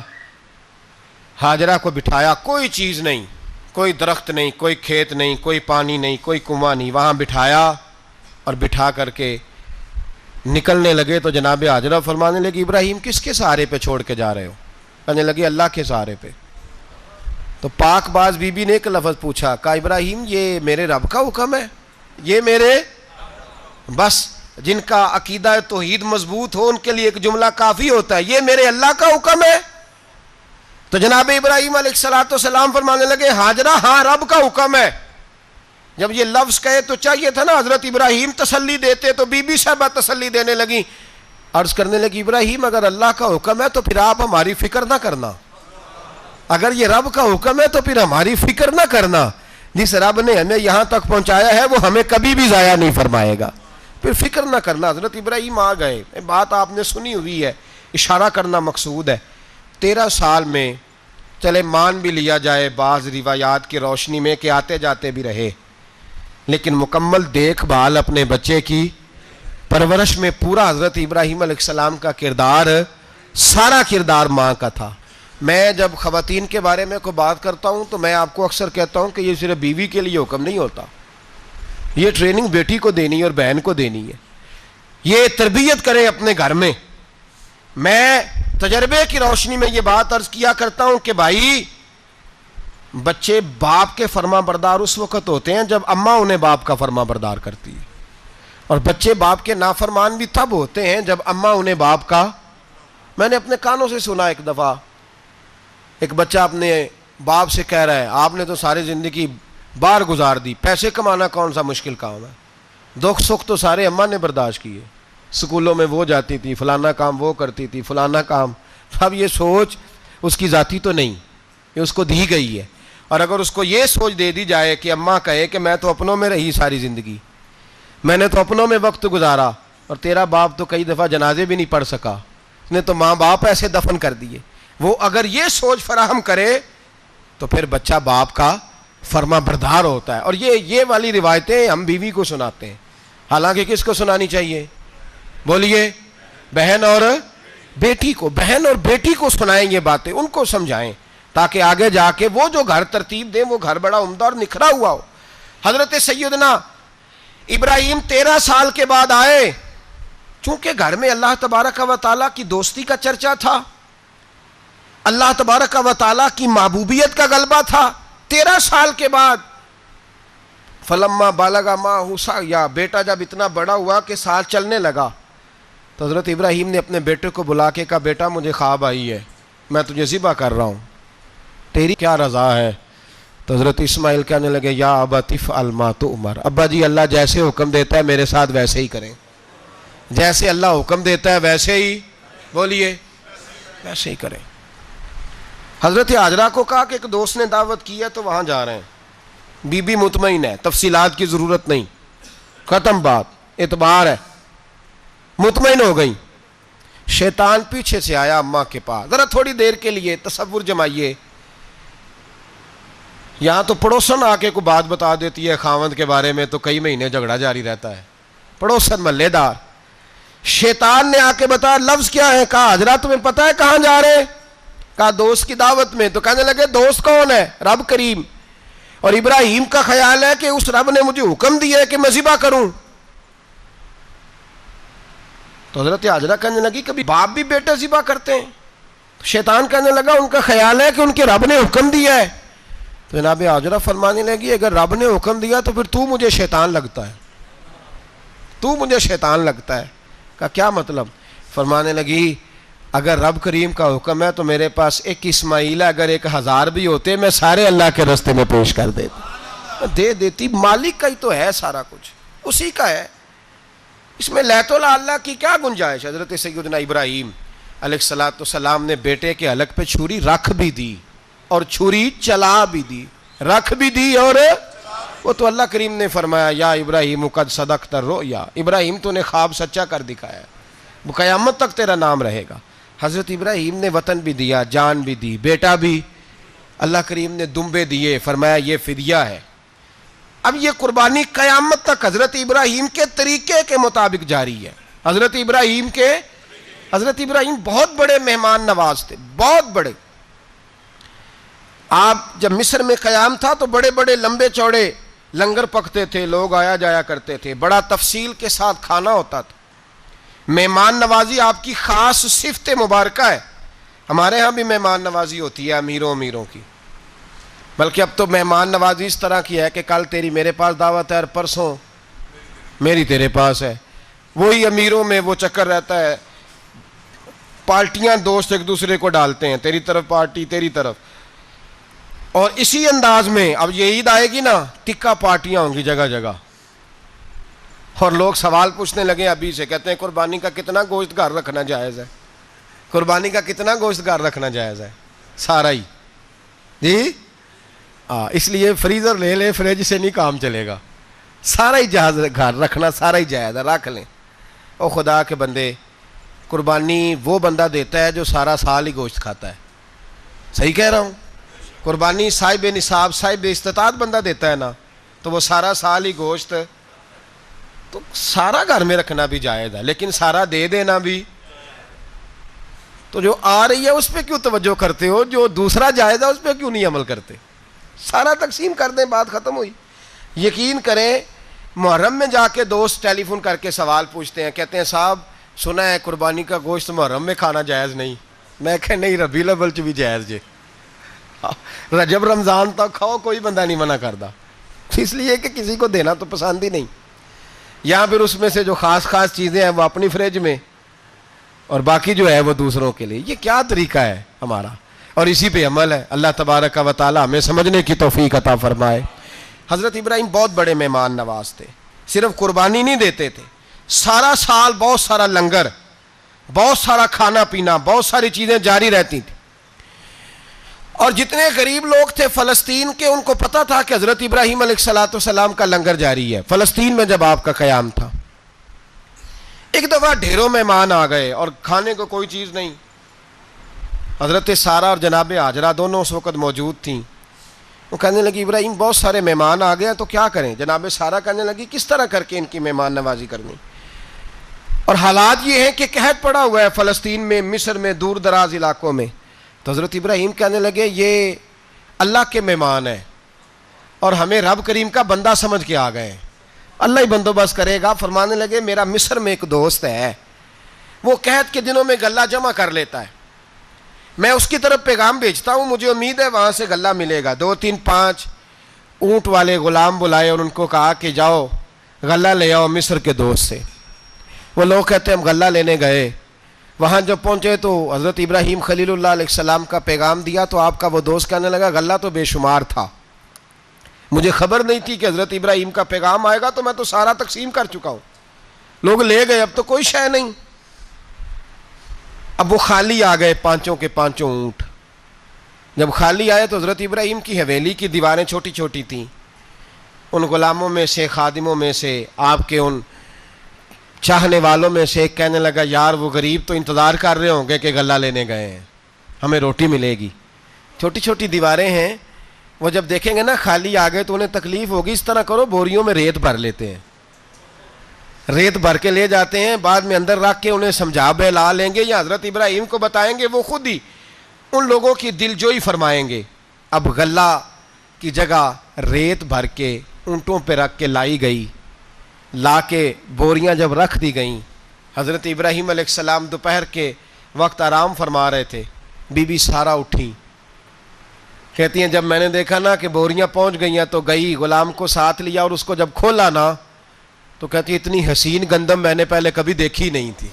S1: ہاجرہ کو بٹھایا، کوئی چیز نہیں، کوئی درخت نہیں، کوئی کھیت نہیں، کوئی پانی نہیں، کوئی کنواں نہیں، وہاں بٹھایا اور بٹھا کر کے نکلنے لگے تو جناب حاجرہ فرمانے لگی ابراہیم کس کے سہارے پہ چھوڑ کے جا رہے ہو؟ کہنے لگے اللہ کے سہارے پہ۔ تو پاک باز بی بی نے ایک لفظ پوچھا، کہا ابراہیم یہ میرے رب کا حکم ہے، یہ میرے بس جن کا عقیدہ توحید مضبوط ہو ان کے لیے ایک جملہ کافی ہوتا ہے، یہ میرے اللہ کا حکم ہے۔ تو جناب ابراہیم علیہ السلام فرمانے لگے حاجرہ ہاں رب کا حکم ہے۔ جب یہ لفظ کہے تو چاہیے تھا نا حضرت ابراہیم تسلی دیتے، تو بی بی صاحبہ تسلی دینے لگی، عرض کرنے لگی ابراہیم اگر اللہ کا حکم ہے تو پھر آپ ہماری فکر نہ کرنا، اگر یہ رب کا حکم ہے تو پھر ہماری فکر نہ کرنا، جس رب نے ہمیں یہاں تک پہنچایا ہے وہ ہمیں کبھی بھی ضائع نہیں فرمائے گا، پھر فکر نہ کرنا۔ حضرت ابراہیم آ گئے، بات آپ نے سنی ہوئی ہے، اشارہ کرنا مقصود ہے۔ 13 سال میں چلے مان بھی لیا جائے بعض روایات کی روشنی میں کہ آتے جاتے بھی رہے، لیکن مکمل دیکھ بھال اپنے بچے کی پرورش میں پورا حضرت ابراہیم علیہ السلام کا کردار، سارا کردار ماں کا تھا۔ میں جب خواتین کے بارے میں کوئی بات کرتا ہوں تو میں آپ کو اکثر کہتا ہوں کہ یہ صرف بیوی کے لیے حکم نہیں ہوتا، یہ ٹریننگ بیٹی کو دینی ہے اور بہن کو دینی ہے، یہ تربیت کرے اپنے گھر میں۔ میں تجربے کی روشنی میں یہ بات عرض کیا کرتا ہوں کہ بھائی بچے باپ کے فرما بردار اس وقت ہوتے ہیں جب اماں انہیں باپ کا فرما بردار کرتی ہے، اور بچے باپ کے نافرمان بھی تب ہوتے ہیں جب اماں انہیں باپ کا۔ میں نے اپنے کانوں سے سنا ایک دفعہ ایک بچہ اپنے باپ سے کہہ رہا ہے آپ نے تو ساری زندگی باہر گزار دی، پیسے کمانا کون سا مشکل کام ہے، دکھ سکھ تو سارے اماں نے برداشت کیے، سکولوں میں وہ جاتی تھی، فلانا کام وہ کرتی تھی، فلانا کام۔ اب یہ سوچ اس کی ذاتی تو نہیں، یہ اس کو دی گئی ہے، اور اگر اس کو یہ سوچ دے دی جائے کہ اماں کہے کہ میں تو اپنوں میں رہی ساری زندگی، میں نے تو اپنوں میں وقت گزارا، اور تیرا باپ تو کئی دفعہ جنازے بھی نہیں پڑھ سکا، اس نے تو ماں باپ ایسے دفن کر دیے، وہ اگر یہ سوچ فراہم کرے تو پھر بچہ باپ کا فرما بردار ہوتا ہے۔ اور یہ والی روایتیں ہم بیوی کو سناتے ہیں، حالانکہ کس کو سنانی چاہیے؟ بولیے، بہن اور بیٹی کو، بہن اور بیٹی کو سنائیں یہ باتیں، ان کو سمجھائیں تاکہ آگے جا کے وہ جو گھر ترتیب دیں وہ گھر بڑا عمدہ اور نکھرا ہوا ہو۔ حضرت سیدنا ابراہیم 13 سال کے بعد آئے، چونکہ گھر میں اللہ تبارک و تعالیٰ کی دوستی کا چرچا تھا، اللہ تبارک و تعالیٰ کی محبوبیت کا غلبہ تھا۔ 13 سال کے بعد فلما بالغ معہ سعیا، بیٹا جب اتنا بڑا ہوا کہ سال چلنے لگا تو حضرت ابراہیم نے اپنے بیٹے کو بلا کے کہا بیٹا مجھے خواب آئی ہے، میں تجھے ذبح کر رہا ہوں، تیری کیا رضا ہے؟ تو حضرت اسماعیل کہنے لگے یا ابت افعل ما تؤمر، ابا جی اللہ جیسے حکم دیتا ہے میرے ساتھ ویسے ہی کریں، جیسے اللہ حکم دیتا ہے ویسے ہی، بولیے، ویسے ہی کریں۔ حضرت حاجرہ کو کہا کہ ایک دوست نے دعوت کی ہے تو وہاں جا رہے ہیں، بی بی مطمئن ہے، تفصیلات کی ضرورت نہیں، ختم بات، اعتبار ہے، مطمئن ہو گئی۔ شیطان پیچھے سے آیا اماں کے پاس، ذرا تھوڑی دیر کے لیے تصور جمائیے، یہاں تو پڑوسن آ کے کوئی بات بتا دیتی ہے خاوند کے بارے میں تو کئی مہینے جھگڑا جاری رہتا ہے، پڑوسن محلے دار۔ شیطان نے آ کے بتایا لفظ کیا ہے؟ کہا حاجرہ تمہیں پتہ ہے کہاں جا رہے ہیں؟ کہا دوست کی دعوت میں۔ تو کہنے لگے دوست کون ہے؟ رب کریم، اور ابراہیم کا خیال ہے کہ اس رب نے مجھے حکم دیا ہے کہ میں ذبح کروں۔ تو حضرت حاجرہ کہنے لگی کبھی باپ بھی بیٹے ذبح کرتے ہیں؟ شیطان کہنے لگا ان کا خیال ہے کہ ان کے رب نے حکم دیا ہے۔ تو جناب حاجرہ فرمانے لگی اگر رب نے حکم دیا تو پھر تو مجھے شیطان لگتا ہے، تو مجھے شیطان لگتا ہے۔ کہا کیا مطلب؟ فرمانے لگی اگر رب کریم کا حکم ہے تو میرے پاس ایک اسماعیل ہے، اگر 1000 بھی ہوتے میں سارے اللہ کے راستے میں پیش کر دیتا، دے دیتی، مالک کا ہی تو ہے سارا کچھ، اسی کا ہے، اس میں لیت اللہ کی کیا گنجائش؟ حضرت سیدنا ابراہیم علیہ السلام نے بیٹے کے حلق پہ چھری رکھ بھی دی اور چھری چلا بھی دی، رکھ بھی دی، اور وہ تو اللہ کریم نے فرمایا یا ابراہیم قد صدقت الرؤیا، ابراہیم تو نے خواب سچا کر دکھایا، وہ قیامت تک تیرا نام رہے گا۔ حضرت ابراہیم نے وطن بھی دیا، جان بھی دی، بیٹا بھی، اللہ کریم نے دمبے دیے، فرمایا یہ فدیہ ہے۔ اب یہ قربانی قیامت تک حضرت ابراہیم کے طریقے کے مطابق جاری ہے۔ حضرت ابراہیم بہت بڑے مہمان نواز تھے، بہت بڑے۔ آپ جب مصر میں قیام تھا تو بڑے بڑے لمبے چوڑے لنگر پکتے تھے، لوگ آیا جایا کرتے تھے، بڑا تفصیل کے ساتھ کھانا ہوتا تھا۔ مہمان نوازی آپ کی خاص صفت مبارکہ ہے. ہمارے ہاں بھی مہمان نوازی ہوتی ہے امیروں کی، بلکہ اب تو مہمان نوازی اس طرح کی ہے کہ کل تیری میرے پاس دعوت ہے اور پرسوں میری تیرے پاس ہے. وہی امیروں میں وہ چکر رہتا ہے، پارٹیاں دوست ایک دوسرے کو ڈالتے ہیں، تیری طرف پارٹی تیری طرف. اور اسی انداز میں اب یہ عید آئے گی نا، ٹکا پارٹیاں ہوں گی جگہ جگہ، اور لوگ سوال پوچھنے لگے ابھی سے، کہتے ہیں قربانی کا کتنا گوشت گھر رکھنا جائز ہے؟ قربانی کا کتنا گوشت گھر رکھنا جائز ہے؟ سارا ہی جی. اس لیے فریزر لے لے، فریج سے نہیں کام چلے گا. سارا ہی جہاز گھر رکھنا سارا ہی جائز ہے، رکھ لیں. او خدا کے بندے، قربانی وہ بندہ دیتا ہے جو سارا سال ہی گوشت کھاتا ہے. صحیح کہہ رہا ہوں؟ قربانی صاحب نصاب صاحب استطاعت بندہ دیتا ہے نا، تو وہ سارا سال ہی گوشت، تو سارا گھر میں رکھنا بھی جائز ہے، لیکن سارا دے دینا بھی. تو جو آ رہی ہے اس پہ کیوں توجہ کرتے ہو؟ جو دوسرا جائز ہے اس پہ کیوں نہیں عمل کرتے؟ سارا تقسیم کر دیں، بات ختم ہوئی. یقین کریں، محرم میں جا کے دوست ٹیلی فون کر کے سوال پوچھتے ہیں، کہتے ہیں صاحب سنا ہے قربانی کا گوشت محرم میں کھانا جائز نہیں. میں کہ نہیں، ربیع الاول چ بھی جائز جے، رجب رمضان تک کھاؤ، کوئی بندہ نہیں منع کرتا. اس لیے کہ کسی کو دینا تو پسند ہی نہیں. یا پھر اس میں سے جو خاص چیزیں ہیں وہ اپنی فریج میں، اور باقی جو ہے وہ دوسروں کے لیے. یہ کیا طریقہ ہے ہمارا؟ اور اسی پہ عمل ہے. اللہ تبارک و تعالی ہمیں سمجھنے کی توفیق عطا فرمائے. حضرت ابراہیم بہت بڑے مہمان نواز تھے. صرف قربانی نہیں دیتے تھے، سارا سال بہت سارا لنگر، بہت سارا کھانا پینا، بہت ساری چیزیں جاری رہتی تھیں. اور جتنے غریب لوگ تھے فلسطین کے، ان کو پتا تھا کہ حضرت ابراہیم علیہ السلام کا لنگر جاری ہے. فلسطین میں جب آپ کا قیام تھا، ایک دفعہ ڈھیروں مہمان آ گئے اور کھانے کو کوئی چیز نہیں. حضرت سارہ اور جناب ہاجرہ دونوں اس وقت موجود تھیں. وہ کہنے لگی ابراہیم بہت سارے مہمان آ گئے تو کیا کریں؟ جناب سارہ کہنے لگی کس طرح کر کے ان کی مہمان نوازی کرنی؟ اور حالات یہ ہیں کہ قحط پڑا ہوا ہے فلسطین میں، مصر میں، دور دراز علاقوں میں. تو حضرت ابراہیم کہنے لگے یہ اللہ کے مہمان ہیں اور ہمیں رب کریم کا بندہ سمجھ کے آ گئے ہیں، اللہ ہی بندوبست کرے گا. فرمانے لگے میرا مصر میں ایک دوست ہے، وہ قحط کے دنوں میں غلہ جمع کر لیتا ہے، میں اس کی طرف پیغام بھیجتا ہوں، مجھے امید ہے وہاں سے غلہ ملے گا. 2-3-5 اونٹ والے غلام بلائے اور ان کو کہا کہ جاؤ غلہ لے آؤ مصر کے دوست سے. وہ لوگ کہتے ہیں ہم غلہ لینے گئے، وہاں جب پہنچے تو حضرت ابراہیم خلیل اللہ علیہ السلام کا پیغام دیا تو آپ کا وہ دوست کہنے لگا غلہ تو بے شمار تھا، مجھے خبر نہیں تھی کہ حضرت ابراہیم کا پیغام آئے گا، تو میں تو سارا تقسیم کر چکا ہوں. لوگ لے گئے، اب تو کوئی شے نہیں. اب وہ خالی آ گئے 5 کے 5 اونٹ. جب خالی آئے تو حضرت ابراہیم کی حویلی کی دیواریں چھوٹی چھوٹی تھیں. ان غلاموں میں سے، خادموں میں سے، آپ کے ان چاہنے والوں میں سے ایک کہنے لگا یار وہ غریب تو انتظار کر رہے ہوں گے کہ غلہ لینے گئے ہیں، ہمیں روٹی ملے گی. چھوٹی چھوٹی دیواریں ہیں، وہ جب دیکھیں گے نا خالی آ گئے تو انہیں تکلیف ہوگی. اس طرح کرو بوریوں میں ریت بھر لیتے ہیں، ریت بھر کے لے جاتے ہیں، بعد میں اندر رکھ کے انہیں سمجھا بہلا لیں گے یا حضرت ابراہیم کو بتائیں گے، وہ خود ہی ان لوگوں کی دل جوئی فرمائیں گے. اب غلہ کی جگہ ریت بھر کے اونٹوں پہ رکھ کے لائی گئی. لا کے بوریاں جب رکھ دی گئیں، حضرت ابراہیم علیہ السلام دوپہر کے وقت آرام فرما رہے تھے. بی بی سارہ اٹھی، کہتی ہیں جب میں نے دیکھا نا کہ بوریاں پہنچ گئی ہیں تو گئی، غلام کو ساتھ لیا اور اس کو جب کھولا نا تو کہتی اتنی حسین گندم میں نے پہلے کبھی دیکھی نہیں تھی،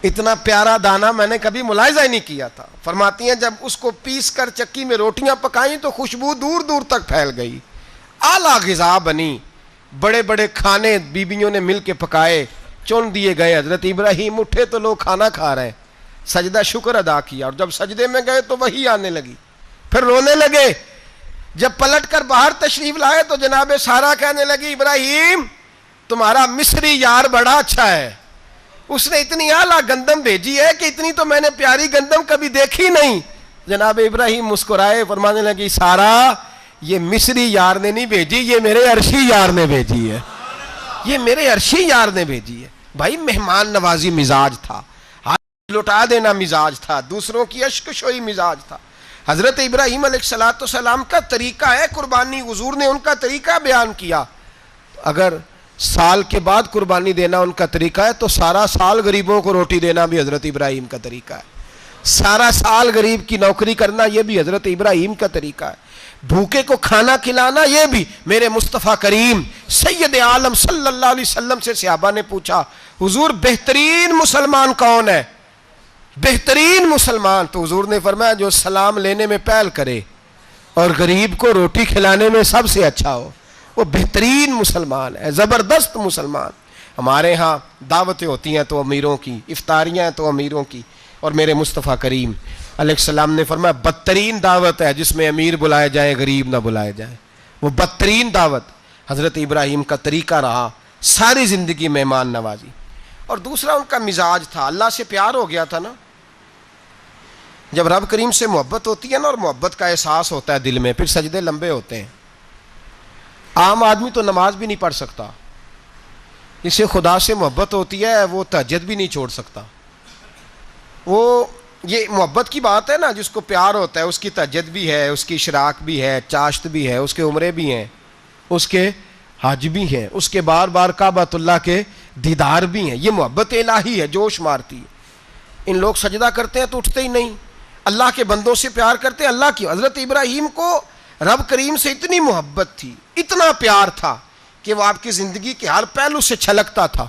S1: اتنا پیارا دانہ میں نے کبھی ملاحظہ ہی نہیں کیا تھا. فرماتی ہیں جب اس کو پیس کر چکی میں روٹیاں پکائیں تو خوشبو دور دور تک پھیل گئی، اعلیٰ غذا بنی، بڑے بڑے کھانے بیویوں نے مل کے پکائے، چن دیے گئے. حضرت ابراہیم اٹھے تو لوگ کھانا کھا رہے ہیں، سجدہ شکر ادا کیا، اور جب سجدے میں گئے تو وہی آنے لگی، پھر رونے لگے. جب پلٹ کر باہر تشریف لائے تو جناب سارہ کہنے لگی ابراہیم تمہارا مصری یار بڑا اچھا ہے، اس نے اتنی اعلیٰ گندم بھیجی ہے کہ اتنی تو میں نے پیاری گندم کبھی دیکھی نہیں. جناب ابراہیم مسکرائے، فرمانے لگی سارہ یہ مصری یار نے نہیں بھیجی، یہ میرے عرشی یار نے بھیجی ہے، یہ میرے عرشی یار نے بھیجی ہے. بھائی مہمان نوازی مزاج تھا، ہاتھ لٹا دینا مزاج تھا، دوسروں کی اشک شوئی مزاج تھا. حضرت ابراہیم علیہ السلام کا طریقہ ہے قربانی، حضور نے ان کا طریقہ بیان کیا. اگر سال کے بعد قربانی دینا ان کا طریقہ ہے، تو سارا سال غریبوں کو روٹی دینا بھی حضرت ابراہیم کا طریقہ ہے، سارا سال غریب کی نوکری کرنا یہ بھی حضرت ابراہیم کا طریقہ ہے، بھوکے کو کھانا کھلانا یہ بھی میرے مصطفیٰ کریم سید عالم صلی اللہ علیہ وسلم سے صحابہ نے پوچھا حضور بہترین مسلمان کون ہے؟ بہترین مسلمان، تو حضور نے فرمایا جو سلام لینے میں پہل کرے اور غریب کو روٹی کھلانے میں سب سے اچھا ہو، وہ بہترین مسلمان ہے، زبردست مسلمان۔ ہمارے ہاں دعوتیں ہوتی ہیں تو امیروں کی، افطاریاں ہیں تو امیروں کی، اور میرے مصطفیٰ کریم علیہ السلام نے فرمایا بدترین دعوت ہے جس میں امیر بلائے جائیں غریب نہ بلائے جائیں، وہ بدترین دعوت حضرت ابراہیم کا طریقہ رہا، ساری زندگی مہمان نوازی۔ اور دوسرا ان کا مزاج تھا، اللہ سے پیار ہو گیا تھا نا، جب رب کریم سے محبت ہوتی ہے نا اور محبت کا احساس ہوتا ہے دل میں، پھر سجدے لمبے ہوتے ہیں۔ عام آدمی تو نماز بھی نہیں پڑھ سکتا، جسے خدا سے محبت ہوتی ہے وہ تہجد بھی نہیں چھوڑ سکتا، وہ یہ محبت کی بات ہے نا، جس کو پیار ہوتا ہے اس کی تہجد بھی ہے، اس کی اشراق بھی ہے، چاشت بھی ہے، اس کے عمرے بھی ہیں، اس کے حج بھی ہیں، اس کے بار بار کعبۃ اللہ کے دیدار بھی ہیں، یہ محبت الہی ہے، جوش مارتی ہے۔ ان لوگ سجدہ کرتے ہیں تو اٹھتے ہی نہیں، اللہ کے بندوں سے پیار کرتے ہیں، اللہ کی۔ حضرت ابراہیم کو رب کریم سے اتنی محبت تھی، اتنا پیار تھا کہ وہ آپ کی زندگی کے ہر پہلو سے چھلکتا تھا۔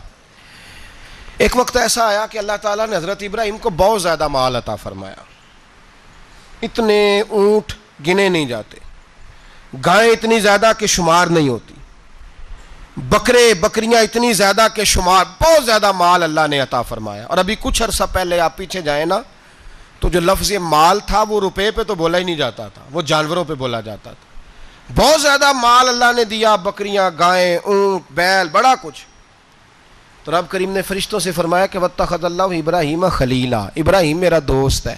S1: ایک وقت ایسا آیا کہ اللہ تعالیٰ نے حضرت ابراہیم کو بہت زیادہ مال عطا فرمایا، اتنے اونٹ گنے نہیں جاتے، گائیں اتنی زیادہ کہ شمار نہیں ہوتی، بکرے بکریاں اتنی زیادہ کہ شمار، بہت زیادہ مال اللہ نے عطا فرمایا۔ اور ابھی کچھ عرصہ پہلے آپ پیچھے جائیں نا تو جو لفظ مال تھا وہ روپے پہ تو بولا ہی نہیں جاتا تھا، وہ جانوروں پہ بولا جاتا تھا۔ بہت زیادہ مال اللہ نے دیا، بکریاں، گائیں، اونٹ، بیل، بڑا کچھ۔ تو رب کریم نے فرشتوں سے فرمایا کہ وَاتَّخَذَ اللَّهُ ابراہیم خلیلا، ابراہیم میرا دوست ہے۔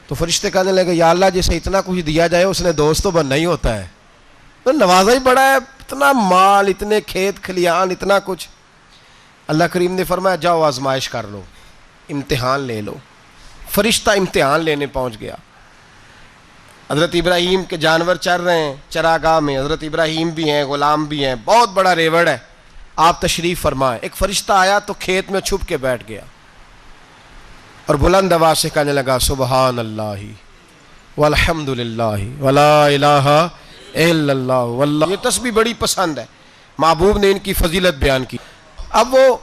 S1: تو فرشتے کہنے لگے یا اللہ جسے اتنا کچھ دیا جائے اس نے دوست تو بننا ہی ہوتا ہے، تو نوازا ہی بڑا ہے، اتنا مال، اتنے کھیت کھلیان، اتنا کچھ۔ اللہ کریم نے فرمایا جاؤ آزمائش کر لو، امتحان لے لو۔ فرشتہ امتحان لینے پہنچ گیا، حضرت ابراہیم کے جانور چر رہے ہیں چراگاہ میں، حضرت ابراہیم بھی ہیں، غلام بھی ہیں، بہت بڑا ریوڑ ہے، آپ تشریف فرمائیں۔ ایک فرشتہ آیا تو کھیت میں چھپ کے بیٹھ گیا اور بلند آواز سے کہنے لگا سبحان اللہ والحمد للہ ولا الہ الا اللہ واللہ۔ یہ تسبیح بڑی پسند ہے، محبوب نے ان کی فضیلت بیان کی۔ اب وہ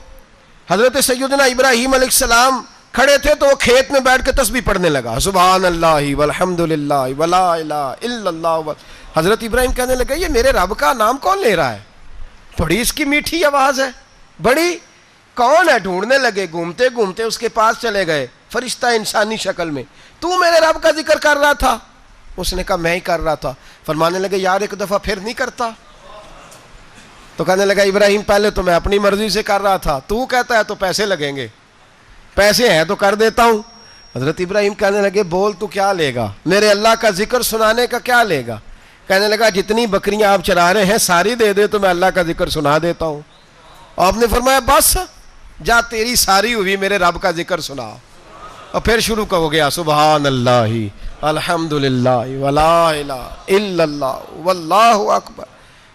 S1: حضرت سیدنا ابراہیم علیہ السلام کھڑے تھے تو وہ کھیت میں بیٹھ کے تسبیح پڑھنے لگا سبحان اللہ والحمد للہ ولا الہ الا اللہ۔ حضرت ابراہیم کہنے لگا یہ میرے رب کا نام کون لے رہا ہے؟ بڑی اس کی میٹھی آواز ہے، بڑی، کون ہے؟ ڈھونڈنے لگے، گھومتے گھومتے اس کے پاس چلے گئے، فرشتہ انسانی شکل میں، تو میرے رب کا ذکر کر رہا تھا؟ اس نے کہا میں ہی کر رہا تھا۔ فرمانے لگے یار ایک دفعہ پھر نہیں کرتا؟ تو کہنے لگا ابراہیم پہلے تو میں اپنی مرضی سے کر رہا تھا، تو کہتا ہے تو پیسے لگیں گے، پیسے ہیں تو کر دیتا ہوں۔ حضرت ابراہیم کہنے لگے بول تو کیا لے گا، میرے اللہ کا ذکر سنانے کا کیا لے گا؟ کہنے لگا جتنی بکریاں آپ چرا رہے ہیں ساری دے دے تو میں اللہ کا ذکر سنا دیتا ہوں۔ اور آپ نے فرمایا بس جا تیری ساری ہوئی میرے رب کا ذکر سنا۔ اور پھر شروع ہو گیا سبحان اللہ الحمدللہ ولا الہ الا اللہ واللہ اکبر۔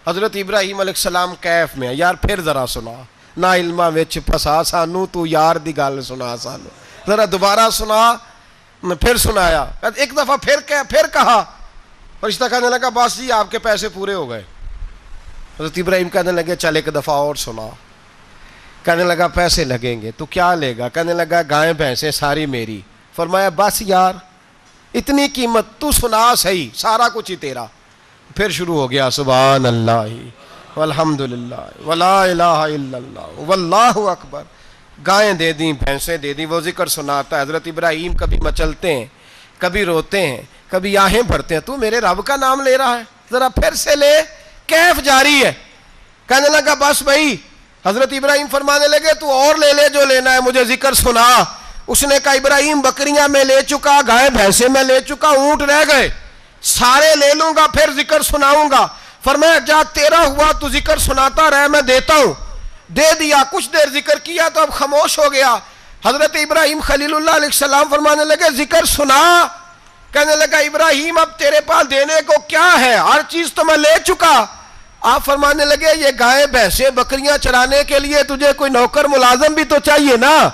S1: حضرت ابراہیم علیہ السلام کیف میں یار پھر ذرا سنا، نہ علمہ وچ پھسا سانو، تو یار دی گل سنا سانو، ذرا دوبارہ سنا۔ پھر سنایا، ایک دفعہ پھر کہا، فرشتہ کہنے لگا بس جی آپ کے پیسے پورے ہو گئے۔ حضرت ابراہیم کہنے لگے چل ایک دفعہ اور سنا۔ کہنے لگا پیسے لگیں گے، تو کیا لے گا؟ کہنے لگا گائیں بھینسیں ساری میری۔ فرمایا بس یار اتنی قیمت، تو سنا صحیح، سارا کچھ ہی تیرا۔ پھر شروع ہو گیا سبحان اللہ والحمدللہ ولا الہ الا اللہ واللہ اکبر۔ گائیں دے دیں، بھینسیں دے دیں، وہ ذکر سناتا ہے۔ حضرت ابراہیم کبھی مچلتے ہیں، کبھی روتے ہیں، کبھی آہیں بھرتے ہیں، تو میرے رب کا نام لے رہا ہے، ذرا پھر سے لے۔ کیف جاری ہے۔ کہنے لگا بس بھائی۔ حضرت ابراہیم فرمانے لگے تو اور لے لے جو لینا ہے، مجھے ذکر سنا۔ اس نے کہا ابراہیم بکریاں میں لے چکا، گائے بھینسیں میں لے چکا، اونٹ رہ گئے، سارے لے لوں گا پھر ذکر سناؤں گا۔ فرمایا جا تیرا ہوا تو ذکر سناتا رہ، میں دیتا ہوں۔ دے دیا، کچھ دیر ذکر کیا تو اب خاموش ہو گیا۔ حضرت ابراہیم خلیل اللہ علیہ السلام فرمانے لگے ذکر سنا۔ کہنے لگا ابراہیم اب تیرے پاس دینے کو کیا ہے، ہر چیز تو میں لے چکا۔ آپ فرمانے لگے یہ گائے بھینسیں بکریاں چرانے کے لیے تجھے کوئی نوکر ملازم بھی تو چاہیے نا,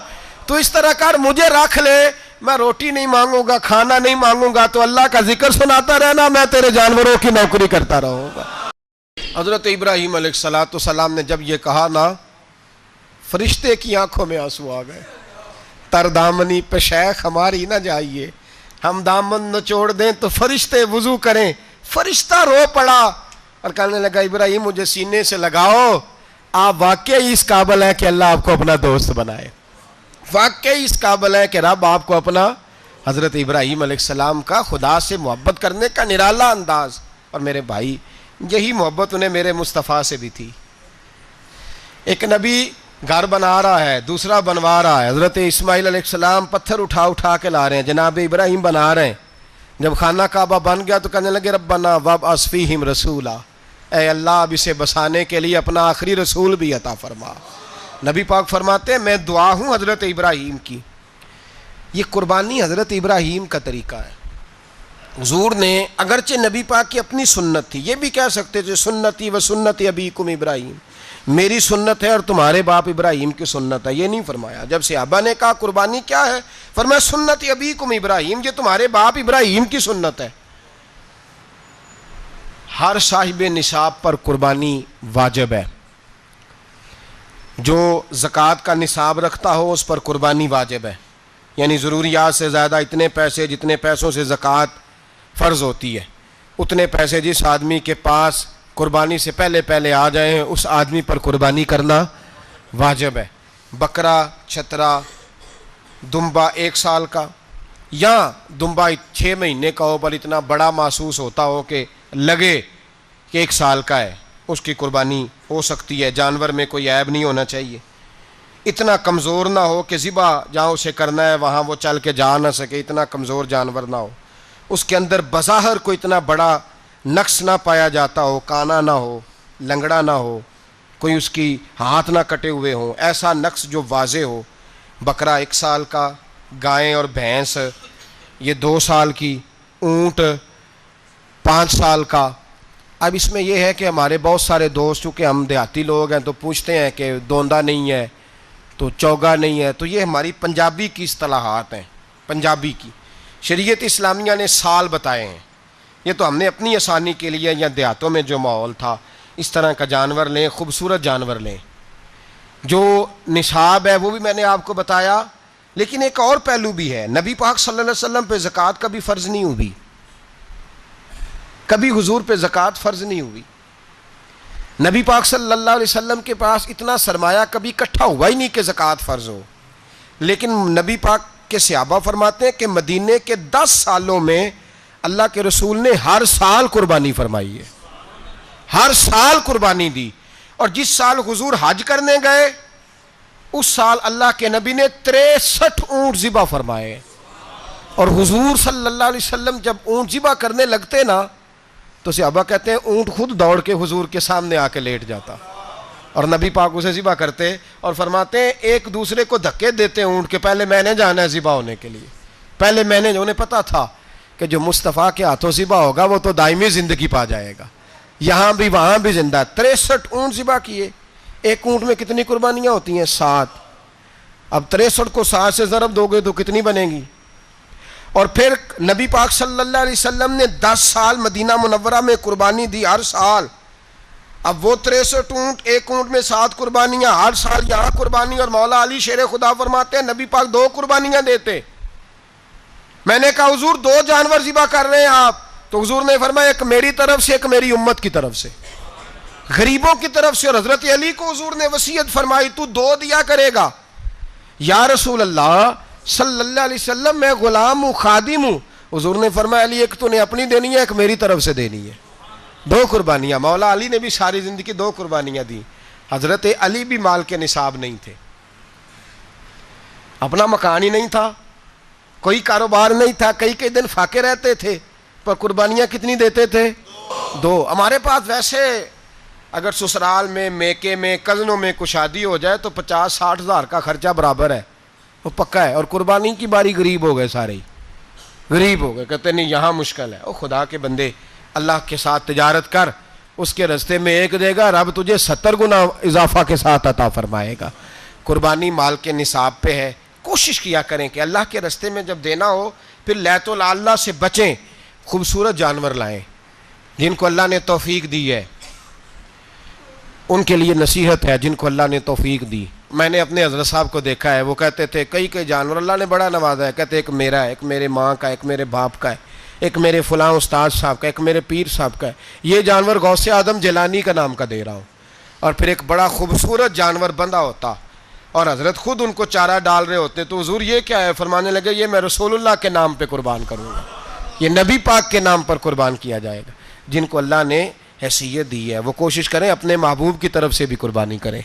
S1: تو اس طرح کر مجھے رکھ لے, میں روٹی نہیں مانگوں گا, کھانا نہیں مانگوں گا, تو اللہ کا ذکر سناتا رہنا, میں تیرے جانوروں کی نوکری کرتا رہوں گا. حضرت ابراہیم علیہ السلام نے جب یہ کہا نا, فرشتے کی آنکھوں میں آنسو آ گئے. تر دامنی پہ شیخ ہماری نہ جائیے, ہم دامن نچوڑ دیں تو فرشتے وضو کریں. فرشتہ رو پڑا اور کہنے لگا ابراہیم مجھے سینے سے لگاؤ, آپ واقعی اس قابل ہے کہ اللہ آپ کو اپنا دوست بنائے, واقعی اس قابل ہے کہ رب آپ کو اپنا. حضرت ابراہیم علیہ السلام کا خدا سے محبت کرنے کا نرالا انداز. اور میرے بھائی یہی محبت انہیں میرے مصطفیٰ سے بھی تھی. ایک نبی گھر بنا رہا ہے, دوسرا بنوا رہا ہے. حضرت اسماعیل علیہ السلام پتھر اٹھا کے لا رہے ہیں, جناب ابراہیم بنا رہے ہیں. جب خانہ کعبہ بن گیا تو کہنے لگے ربنا وابعث فیہم رسولا, اے اللہ اب اسے بسانے کے لیے اپنا آخری رسول بھی عطا فرما. نبی پاک فرماتے ہیں میں دعا ہوں حضرت ابراہیم کی. یہ قربانی حضرت ابراہیم کا طریقہ ہے. حضور نے اگرچہ نبی پاک کی اپنی سنت تھی, یہ بھی کہہ سکتے تھے سنتی و سنت ابیکم ابراہیم, میری سنت ہے اور تمہارے باپ ابراہیم کی سنت ہے. یہ نہیں فرمایا. جب صحابہ نے کہا قربانی کیا ہے, فرمایا سنت ابیکم ابراہیم, یہ تمہارے باپ ابراہیم کی سنت ہے. ہر صاحب نصاب پر قربانی واجب ہے. جو زکوٰۃ کا نصاب رکھتا ہو اس پر قربانی واجب ہے, یعنی ضروریات سے زیادہ اتنے پیسے, جتنے پیسوں سے زکوٰۃ فرض ہوتی ہے اتنے پیسے جس آدمی کے پاس قربانی سے پہلے آ جائیں اس آدمی پر قربانی کرنا واجب ہے. بکرا, چھترا, دمبا 1 سال کا یا دمبا 6 مہینے کا ہو پر اتنا بڑا محسوس ہوتا ہو کہ لگے کہ 1 سال کا ہے, اس کی قربانی ہو سکتی ہے. جانور میں کوئی عیب نہیں ہونا چاہیے, اتنا کمزور نہ ہو کہ ذبح جہاں اسے کرنا ہے وہاں وہ چل کے جا نہ سکے, اتنا کمزور جانور نہ ہو, اس کے اندر بظاہر کوئی اتنا بڑا نقص نہ پایا جاتا ہو, کانا نہ ہو, لنگڑا نہ ہو, کوئی اس کی ہاتھ نہ کٹے ہوئے ہوں, ایسا نقص جو واضح ہو. بکرا 1 سال کا, گائیں اور بھینس یہ 2 سال کی, اونٹ 5 سال کا. اب اس میں یہ ہے کہ ہمارے بہت سارے دوست چونکہ ہم دیہاتی لوگ ہیں تو پوچھتے ہیں کہ دوندا نہیں ہے تو چوگا نہیں ہے, تو یہ ہماری پنجابی کی اصطلاحات ہیں. پنجابی کی شریعت اسلامیہ نے سال بتائے ہیں, یہ تو ہم نے اپنی آسانی کے لیے, یا دیہاتوں میں جو ماحول تھا اس طرح کا جانور لیں, خوبصورت جانور لیں. جو نصاب ہے وہ بھی میں نے آپ کو بتایا, لیکن ایک اور پہلو بھی ہے. نبی پاک صلی اللہ علیہ وسلم پہ زکوٰۃ کبھی فرض نہیں ہوئی, کبھی حضور پہ زکوٰۃ فرض نہیں ہوئی. نبی پاک صلی اللہ علیہ وسلم کے پاس اتنا سرمایہ کبھی اکٹھا ہوا ہی نہیں کہ زکوٰۃ فرض ہو. لیکن نبی پاک کے صحابہ فرماتے ہیں کہ مدینے کے 10 سالوں میں اللہ کے رسول نے ہر سال قربانی فرمائی ہے, ہر سال قربانی دی. اور جس سال حضور حج کرنے گئے اس سال اللہ کے نبی نے 63 اونٹ ذبح فرمائے. اور حضور صلی اللہ علیہ وسلم جب اونٹ ذبح کرنے لگتے نا تو صحابہ کہتے ہیں اونٹ خود دوڑ کے حضور کے سامنے آ کے لیٹ جاتا, اور نبی پاک اسے ذبح کرتے اور فرماتے ہیں ایک دوسرے کو دھکے دیتے اونٹ کے, پہلے میں نے جانا ہے ذبح ہونے کے لیے, پہلے میں نے. انہیں پتا تھا کہ جو مصطفیٰ کے ہاتھوں ذبح ہوگا وہ تو دائمی زندگی پا جائے گا, یہاں بھی وہاں بھی زندہ. 63 اونٹ ذبح کیے. ایک اونٹ میں کتنی قربانیاں ہوتی ہیں؟ 7. اب 63 کو 7 سے ضرب دو گے تو کتنی بنے گی؟ اور پھر نبی پاک صلی اللہ علیہ وسلم نے 10 سال مدینہ منورہ میں قربانی دی, ہر سال. اب وہ 63 اونٹ, ایک اونٹ میں 7 قربانیاں, ہر سال یہاں قربانی. اور مولا علی شیر خدا فرماتے ہیں نبی پاک 2 قربانیاں دیتے. میں نے کہا حضور 2 جانور ذبح کر رہے ہیں آپ, تو حضور نے فرمایا ایک میری طرف سے, ایک میری امت کی طرف سے, غریبوں کی طرف سے. اور حضرت علی کو حضور نے وصیت فرمائی تو 2 دیا کرے گا. یا رسول اللہ صلی اللہ علیہ وسلم میں غلام ہوں, خادم ہوں. حضور نے فرمایا علی ایک تو نے اپنی دینی ہے, ایک میری طرف سے دینی ہے. 2 قربانیاں. مولا علی نے بھی ساری زندگی 2 قربانیاں دی. حضرت علی بھی مال کے نصاب نہیں تھے, اپنا مکان ہی نہیں تھا, کوئی کاروبار نہیں تھا, کئی دن فاقے رہتے تھے, پر قربانیاں کتنی دیتے تھے؟ 2. ہمارے پاس ویسے اگر سسرال میں, میکے میں, کزنوں میں کچھ شادی ہو جائے تو 50-60 ہزار کا خرچہ برابر ہے, وہ پکا ہے. اور قربانی کی باری غریب ہو گئے, سارے ہی غریب ہو گئے, کہتے نہیں یہاں مشکل ہے. او خدا کے بندے, اللہ کے ساتھ تجارت کر, اس کے رستے میں ایک دے گا، رب تجھے 70 گنا اضافہ کے ساتھ عطا فرمائے گا۔ قربانی مال کے نصاب پہ ہے، کوشش کیا کریں کہ اللہ کے رستے میں جب دینا ہو پھر لیت اللہ سے بچیں، خوبصورت جانور لائیں جن کو اللہ نے توفیق دی ہے، ان کے لیے نصیحت ہے جن کو اللہ نے توفیق دی۔ میں نے اپنے حضرت صاحب کو دیکھا ہے، وہ کہتے تھے کئی جانور اللہ نے بڑا نوازا ہے، کہتے ایک میرا ہے، ایک میرے ماں کا، ایک میرے باپ کا ہے، ایک میرے فلاں استاد صاحب کا، ایک میرے پیر صاحب کا ہے، یہ جانور غوث اعظم جیلانی کا نام کا دے رہا ہوں۔ اور پھر ایک بڑا خوبصورت جانور بندھا ہوتا اور حضرت خود ان کو چارہ ڈال رہے ہوتے، تو حضور یہ کیا ہے؟ فرمانے لگے یہ میں رسول اللہ کے نام پہ قربان کروں گا، یہ نبی پاک کے نام پر قربان کیا جائے گا۔ جن کو اللہ نے حیثیت دی ہے وہ کوشش کریں اپنے محبوب کی طرف سے بھی قربانی کریں،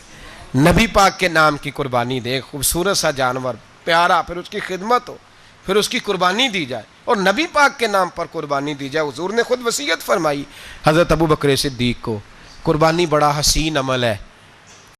S1: نبی پاک کے نام کی قربانی دے، خوبصورت سا جانور پیارا، پھر اس کی خدمت ہو، پھر اس کی قربانی دی جائے اور نبی پاک کے نام پر قربانی دی جائے۔ حضور نے خود وصیت فرمائی حضرت ابو بکر صدیق کو، قربانی بڑا حسین عمل ہے،